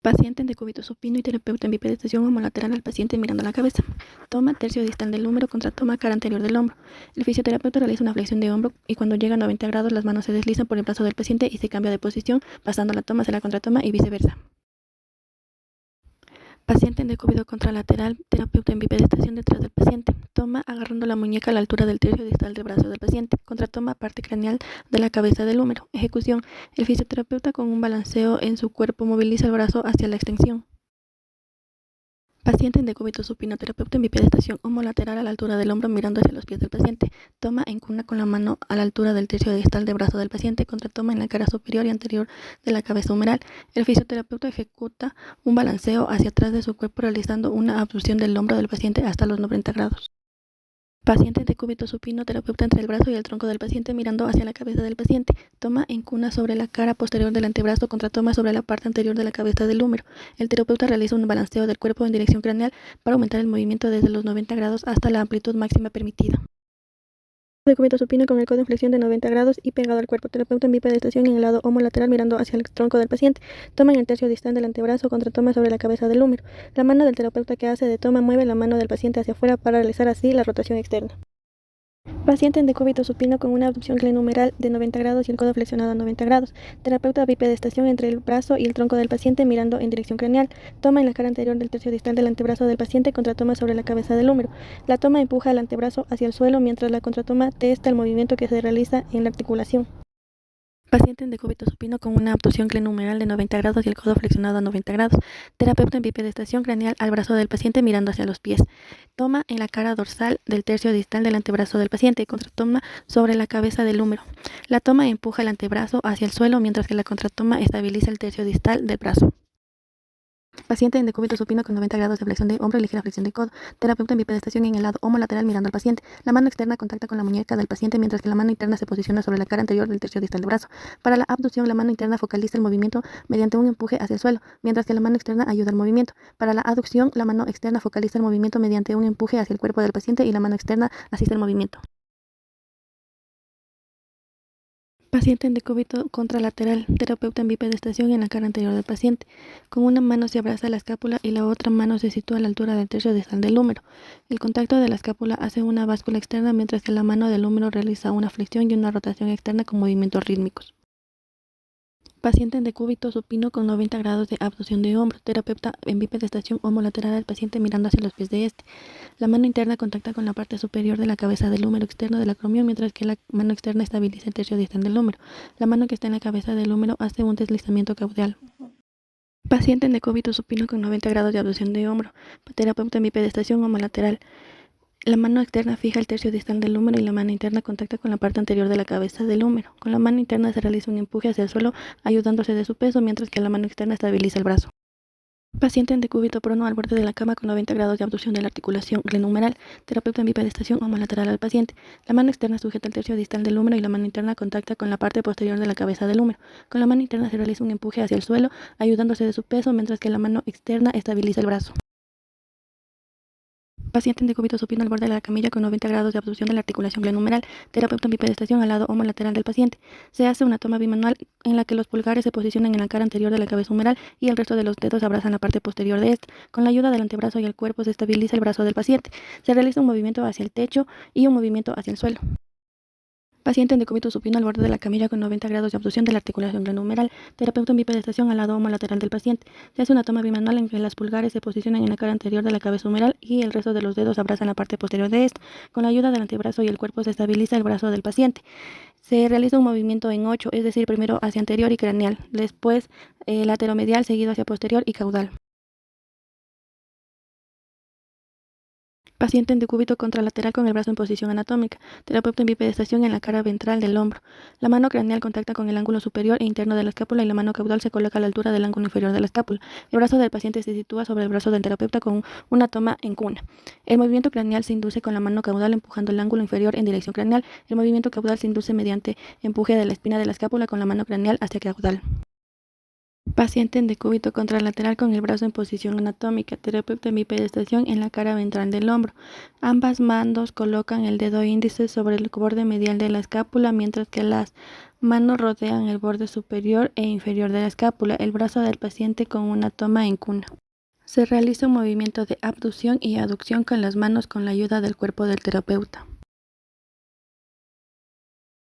Paciente en decúbito supino y terapeuta en bipedestación homolateral al paciente mirando la cabeza. Toma tercio distal del húmero contra toma cara anterior del hombro. El fisioterapeuta realiza una flexión de hombro y cuando llega a 90 grados las manos se deslizan por el brazo del paciente y se cambia de posición, pasando la toma hacia la contratoma y viceversa. Paciente en decúbito contralateral, terapeuta en bipedestación detrás del paciente. Toma agarrando la muñeca a la altura del tercio distal del brazo del paciente. Contratoma parte craneal de la cabeza del húmero. Ejecución. El fisioterapeuta con un balanceo en su cuerpo moviliza el brazo hacia la extensión. Paciente en decúbito supino, terapeuta en bipedestación homolateral a la altura del hombro mirando hacia los pies del paciente. Toma en cuna con la mano a la altura del tercio distal del brazo del paciente. Contratoma en la cara superior y anterior de la cabeza humeral. El fisioterapeuta ejecuta un balanceo hacia atrás de su cuerpo realizando una abducción del hombro del paciente hasta los 90 grados. Paciente en decúbito supino, terapeuta entre el brazo y el tronco del paciente mirando hacia la cabeza del paciente. Toma en cuna sobre la cara posterior del antebrazo, contratoma sobre la parte anterior de la cabeza del húmero. El terapeuta realiza un balanceo del cuerpo en dirección craneal para aumentar el movimiento desde los 90 grados hasta la amplitud máxima permitida. Decúbito supino con el codo en flexión de 90 grados y pegado al cuerpo. Terapeuta en bipedestación en el lado homolateral mirando hacia el tronco del paciente. Toma en el tercio distal del antebrazo, contratoma sobre la cabeza del húmero. La mano del terapeuta que hace de toma mueve la mano del paciente hacia afuera para realizar así la rotación externa. Paciente en decúbito supino con una abducción glenohumeral de 90 grados y el codo flexionado a 90 grados. Terapeuta bipedestación entre el brazo y el tronco del paciente mirando en dirección craneal. Toma en la cara anterior del tercio distal del antebrazo del paciente, contratoma sobre la cabeza del húmero. La toma empuja el antebrazo hacia el suelo mientras la contratoma testa el movimiento que se realiza en la articulación. Paciente en decúbito supino con una abducción glenohumeral de 90 grados y el codo flexionado a 90 grados. Terapeuta en bipedestación craneal al brazo del paciente mirando hacia los pies. Toma en la cara dorsal del tercio distal del antebrazo del paciente. Contratoma sobre la cabeza del húmero. La toma empuja el antebrazo hacia el suelo mientras que la contratoma estabiliza el tercio distal del brazo. Paciente en decúbito supino con 90 grados de flexión de hombro y ligera flexión de codo. Terapeuta en bipedestación en el lado homolateral mirando al paciente. La mano externa contacta con la muñeca del paciente mientras que la mano interna se posiciona sobre la cara anterior del tercio distal del brazo. Para la abducción, la mano interna focaliza el movimiento mediante un empuje hacia el suelo, mientras que la mano externa ayuda al movimiento. Para la aducción, la mano externa focaliza el movimiento mediante un empuje hacia el cuerpo del paciente y la mano externa asiste al movimiento. Paciente en decúbito contralateral, terapeuta en bipedestación en la cara anterior del paciente. Con una mano se abraza la escápula y la otra mano se sitúa a la altura del tercio distal del húmero. El contacto de la escápula hace una báscula externa mientras que la mano del húmero realiza una flexión y una rotación externa con movimientos rítmicos. Paciente en decúbito supino con 90 grados de abducción de hombro. Terapeuta en bipedestación homolateral al paciente mirando hacia los pies de este. La mano interna contacta con la parte superior de la cabeza del húmero externo del acromion, mientras que la mano externa estabiliza el tercio distal del húmero. La mano que está en la cabeza del húmero hace un deslizamiento caudal. Paciente en decúbito supino con 90 grados de abducción de hombro. Terapeuta en bipedestación homolateral. La mano externa fija el tercio distal del húmero y la mano interna contacta con la parte anterior de la cabeza del húmero. Con la mano interna se realiza un empuje hacia el suelo ayudándose de su peso, mientras que la mano externa estabiliza el brazo. Paciente en decúbito prono al borde de la cama con 90 grados de abducción de la articulación glenohumeral. Terapeuta en bipedestación homolateral al paciente. La mano externa sujeta el tercio distal del húmero y la mano interna contacta con la parte posterior de la cabeza del húmero. Con la mano interna se realiza un empuje hacia el suelo ayudándose de su peso, mientras que la mano externa estabiliza el brazo. Paciente en decúbito supino al borde de la camilla con 90 grados de abducción de la articulación glenohumeral. Terapeuta en bipedestación al lado homolateral del paciente. Se hace una toma bimanual en la que los pulgares se posicionan en la cara anterior de la cabeza humeral y el resto de los dedos abrazan la parte posterior de esta. Con la ayuda del antebrazo y el cuerpo se estabiliza el brazo del paciente. Se realiza un movimiento hacia el techo y un movimiento hacia el suelo. Paciente en decúbito supino al borde de la camilla con 90 grados de abducción de la articulación glenohumeral. Terapeuta en bipedestación al lado homolateral del paciente. Se hace una toma bimanual en que los pulgares se posicionan en la cara anterior de la cabeza humeral y el resto de los dedos abrazan la parte posterior de esta. Con la ayuda del antebrazo y el cuerpo se estabiliza el brazo del paciente. Se realiza un movimiento en 8, es decir, primero hacia anterior y craneal, después lateromedial seguido hacia posterior y caudal. Paciente en decúbito contralateral con el brazo en posición anatómica. Terapeuta en bipedestación en la cara ventral del hombro. La mano craneal contacta con el ángulo superior e interno de la escápula y la mano caudal se coloca a la altura del ángulo inferior de la escápula. El brazo del paciente se sitúa sobre el brazo del terapeuta con una toma en cuna. El movimiento craneal se induce con la mano caudal empujando el ángulo inferior en dirección craneal. El movimiento caudal se induce mediante empuje de la espina de la escápula con la mano craneal hacia caudal. Paciente en decúbito contralateral con el brazo en posición anatómica. Terapeuta en bipedestación en la cara ventral del hombro. Ambas manos colocan el dedo índice sobre el borde medial de la escápula, mientras que las manos rodean el borde superior e inferior de la escápula. El brazo del paciente con una toma en cuna. Se realiza un movimiento de abducción y aducción con las manos con la ayuda del cuerpo del terapeuta.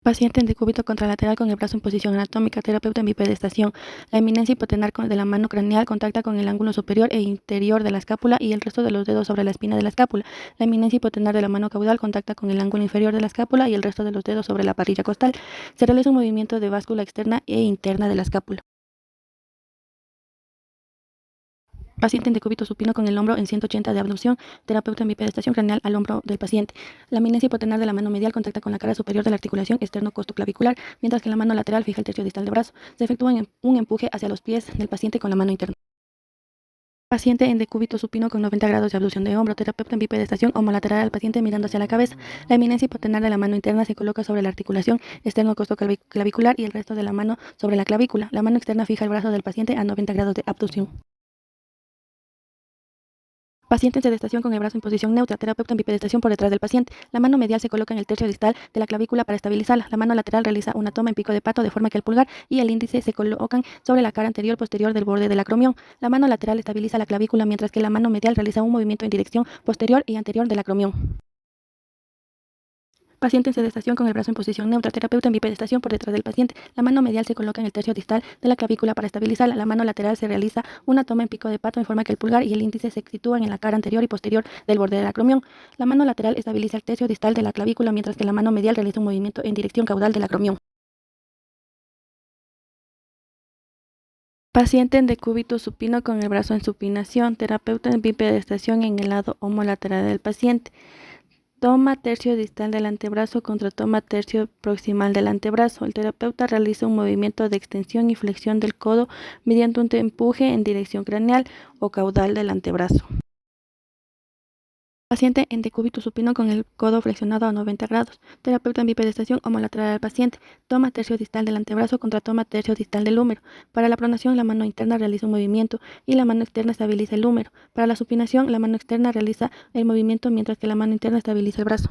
Paciente en decúbito contralateral con el brazo en posición anatómica. Terapeuta en bipedestación. La eminencia hipotenar de la mano craneal contacta con el ángulo superior e interior de la escápula y el resto de los dedos sobre la espina de la escápula. La eminencia hipotenar de la mano caudal contacta con el ángulo inferior de la escápula y el resto de los dedos sobre la parrilla costal. Se realiza un movimiento de báscula externa e interna de la escápula. Paciente en decúbito supino con el hombro en 180 de abducción. Terapeuta en bipedestación craneal al hombro del paciente. La eminencia hipotenar de la mano medial contacta con la cara superior de la articulación externo-costoclavicular, mientras que la mano lateral fija el tercio distal del brazo. Se efectúa un empuje hacia los pies del paciente con la mano interna. Paciente en decúbito supino con 90 grados de abducción de hombro. Terapeuta en bipedestación homolateral al paciente mirando hacia la cabeza. La eminencia hipotenar de la mano interna se coloca sobre la articulación externo-costoclavicular y el resto de la mano sobre la clavícula. La mano externa fija el brazo del paciente a 90 grados de abducción. Paciente en sedestación con el brazo en posición neutra. Terapeuta en bipedestación por detrás del paciente. La mano medial se coloca en el tercio distal de la clavícula para estabilizarla. La mano lateral realiza una toma en pico de pato de forma que el pulgar y el índice se colocan sobre la cara anterior posterior del borde del acromión. La mano lateral estabiliza la clavícula, mientras que la mano medial realiza un movimiento en dirección posterior y anterior del acromión. Paciente en sedestación con el brazo en posición neutra. Terapeuta en bipedestación por detrás del paciente. La mano medial se coloca en el tercio distal de la clavícula para estabilizarla. La mano lateral se realiza una toma en pico de pato en forma que el pulgar y el índice se sitúan en la cara anterior y posterior del borde del acromión. La mano lateral estabiliza el tercio distal de la clavícula, mientras que la mano medial realiza un movimiento en dirección caudal del acromión. Paciente en decúbito supino con el brazo en supinación. Terapeuta en bipedestación en el lado homolateral del paciente. Toma tercio distal del antebrazo contra toma tercio proximal del antebrazo. El terapeuta realiza un movimiento de extensión y flexión del codo mediante un empuje en dirección craneal o caudal del antebrazo. Paciente en decúbito supino con el codo flexionado a 90 grados. Terapeuta en bipedestación homolateral al paciente. Toma tercio distal del antebrazo contra toma tercio distal del húmero. Para la pronación, la mano interna realiza un movimiento y la mano externa estabiliza el húmero. Para la supinación, la mano externa realiza el movimiento mientras que la mano interna estabiliza el brazo.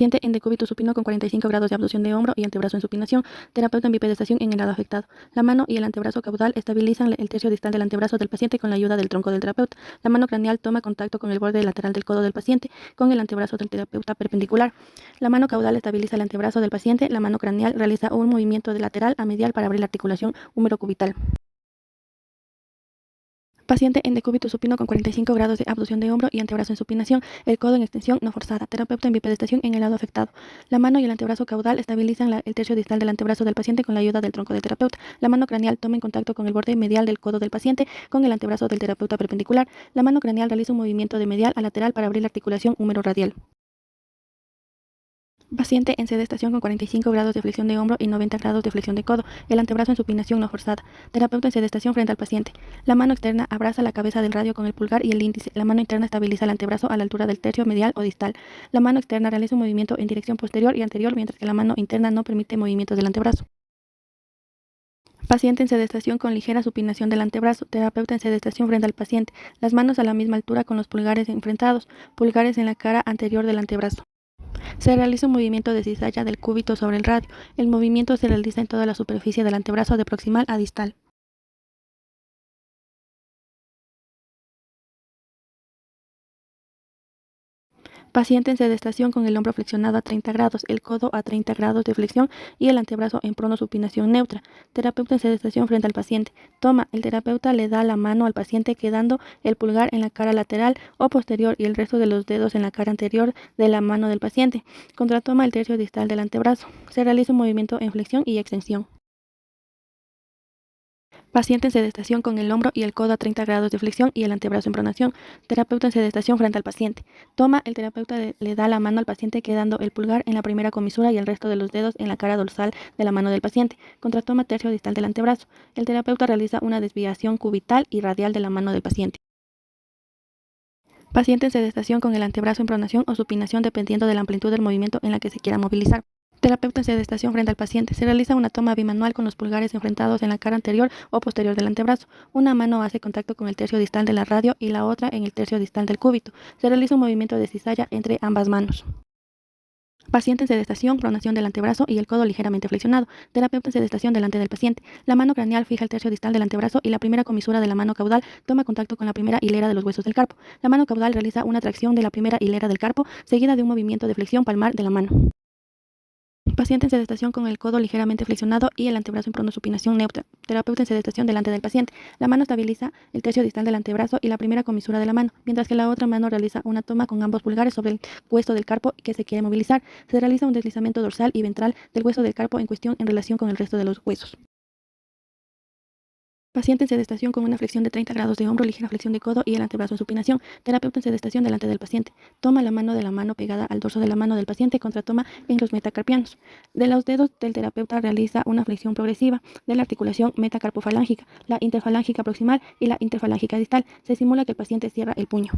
Paciente en decúbito supino con 45 grados de abducción de hombro y antebrazo en supinación. Terapeuta en bipedestación en el lado afectado. La mano y el antebrazo caudal estabilizan el tercio distal del antebrazo del paciente con la ayuda del tronco del terapeuta. La mano craneal toma contacto con el borde lateral del codo del paciente con el antebrazo del terapeuta perpendicular. La mano caudal estabiliza el antebrazo del paciente. La mano craneal realiza un movimiento de lateral a medial para abrir la articulación húmero-cubital. Paciente en decúbito supino con 45 grados de abducción de hombro y antebrazo en supinación, el codo en extensión no forzada. Terapeuta en bipedestación en el lado afectado. La mano y el antebrazo caudal estabilizan el tercio distal del antebrazo del paciente con la ayuda del tronco del terapeuta. La mano craneal toma en contacto con el borde medial del codo del paciente con el antebrazo del terapeuta perpendicular. La mano craneal realiza un movimiento de medial a lateral para abrir la articulación húmero-radial. Paciente en sedestación con 45 grados de flexión de hombro y 90 grados de flexión de codo, el antebrazo en supinación no forzada. Terapeuta en sedestación frente al paciente. La mano externa abraza la cabeza del radio con el pulgar y el índice. La mano interna estabiliza el antebrazo a la altura del tercio medial o distal. La mano externa realiza un movimiento en dirección posterior y anterior, mientras que la mano interna no permite movimientos del antebrazo. Paciente en sedestación con ligera supinación del antebrazo. Terapeuta en sedestación frente al paciente. Las manos a la misma altura con los pulgares enfrentados. Pulgares en la cara anterior del antebrazo. Se realiza un movimiento de cizalla del cúbito sobre el radio. El movimiento se realiza en toda la superficie del antebrazo de proximal a distal. Paciente en sedestación con el hombro flexionado a 30 grados, el codo a 30 grados de flexión y el antebrazo en pronosupinación neutra. Terapeuta en sedestación frente al paciente. Toma, el terapeuta le da la mano al paciente quedando el pulgar en la cara lateral o posterior y el resto de los dedos en la cara anterior de la mano del paciente. Contratoma el tercio distal del antebrazo. Se realiza un movimiento en flexión y extensión. Paciente en sedestación con el hombro y el codo a 30 grados de flexión y el antebrazo en pronación. Terapeuta en sedestación frente al paciente. Toma, el terapeuta le da la mano al paciente quedando el pulgar en la primera comisura y el resto de los dedos en la cara dorsal de la mano del paciente. Contratoma tercio distal del antebrazo. El terapeuta realiza una desviación cubital y radial de la mano del paciente. Paciente en sedestación con el antebrazo en pronación o supinación dependiendo de la amplitud del movimiento en la que se quiera movilizar. Terapeuta en sedestación frente al paciente. Se realiza una toma bimanual con los pulgares enfrentados en la cara anterior o posterior del antebrazo. Una mano hace contacto con el tercio distal de la radio y la otra en el tercio distal del cúbito. Se realiza un movimiento de cizalla entre ambas manos. Paciente en sedestación, pronación del antebrazo y el codo ligeramente flexionado. Terapeuta en sedestación delante del paciente. La mano craneal fija el tercio distal del antebrazo y la primera comisura de la mano caudal toma contacto con la primera hilera de los huesos del carpo. La mano caudal realiza una tracción de la primera hilera del carpo, seguida de un movimiento de flexión palmar de la mano. Paciente en sedestación con el codo ligeramente flexionado y el antebrazo en pronosupinación neutra. Terapeuta en sedestación delante del paciente. La mano estabiliza el tercio distal del antebrazo y la primera comisura de la mano, mientras que la otra mano realiza una toma con ambos pulgares sobre el hueso del carpo que se quiere movilizar. Se realiza un deslizamiento dorsal y ventral del hueso del carpo en cuestión en relación con el resto de los huesos. Paciente en sedestación con una flexión de 30 grados de hombro, ligera flexión de codo y el antebrazo en supinación. Terapeuta en sedestación delante del paciente. Toma la mano de la mano pegada al dorso de la mano del paciente, contratoma en los metacarpianos. De los dedos del terapeuta realiza una flexión progresiva de la articulación metacarpofalángica, la interfalángica proximal y la interfalángica distal. Se simula que el paciente cierra el puño.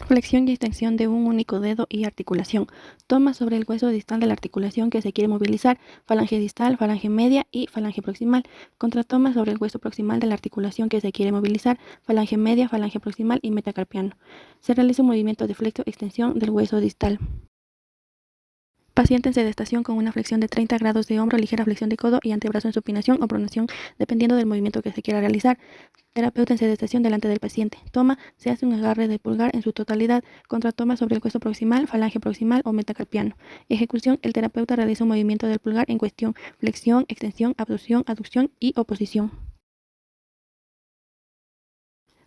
Flexión y extensión de un único dedo y articulación. Toma sobre el hueso distal de la articulación que se quiere movilizar, falange distal, falange media y falange proximal. Contratoma sobre el hueso proximal de la articulación que se quiere movilizar, falange media, falange proximal y metacarpiano. Se realiza un movimiento de flexo-extensión del hueso distal. Paciente en sedestación con una flexión de 30 grados de hombro, ligera flexión de codo y antebrazo en supinación o pronación, dependiendo del movimiento que se quiera realizar. Terapeuta en sedestación delante del paciente. Toma, se hace un agarre de pulgar en su totalidad. Contratoma sobre el hueso proximal, falange proximal o metacarpiano. Ejecución, el terapeuta realiza un movimiento del pulgar en cuestión, flexión, extensión, abducción, aducción y oposición.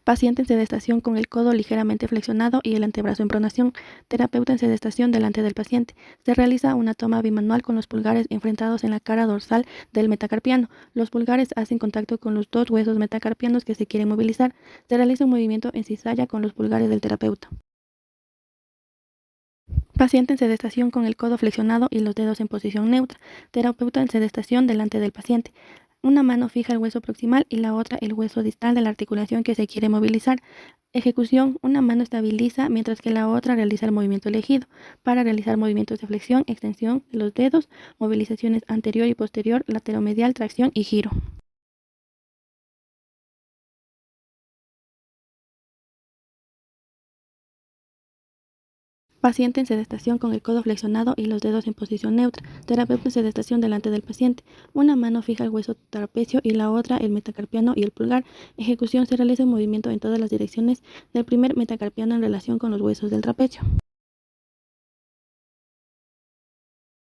Paciente en sedestación con el codo ligeramente flexionado y el antebrazo en pronación. Terapeuta en sedestación delante del paciente. Se realiza una toma bimanual con los pulgares enfrentados en la cara dorsal del metacarpiano. Los pulgares hacen contacto con los dos huesos metacarpianos que se quieren movilizar. Se realiza un movimiento en cizalla con los pulgares del terapeuta. Paciente en sedestación con el codo flexionado y los dedos en posición neutra. Terapeuta en sedestación delante del paciente. Una mano fija el hueso proximal y la otra el hueso distal de la articulación que se quiere movilizar. Ejecución, una mano estabiliza mientras que la otra realiza el movimiento elegido. Para realizar movimientos de flexión, extensión de los dedos, movilizaciones anterior y posterior, lateromedial, tracción y giro. Paciente en sedestación con el codo flexionado y los dedos en posición neutra. Terapeuta en sedestación delante del paciente. Una mano fija el hueso trapecio y la otra el metacarpiano y el pulgar. Ejecución, se realiza un movimiento en todas las direcciones del primer metacarpiano en relación con los huesos del trapecio.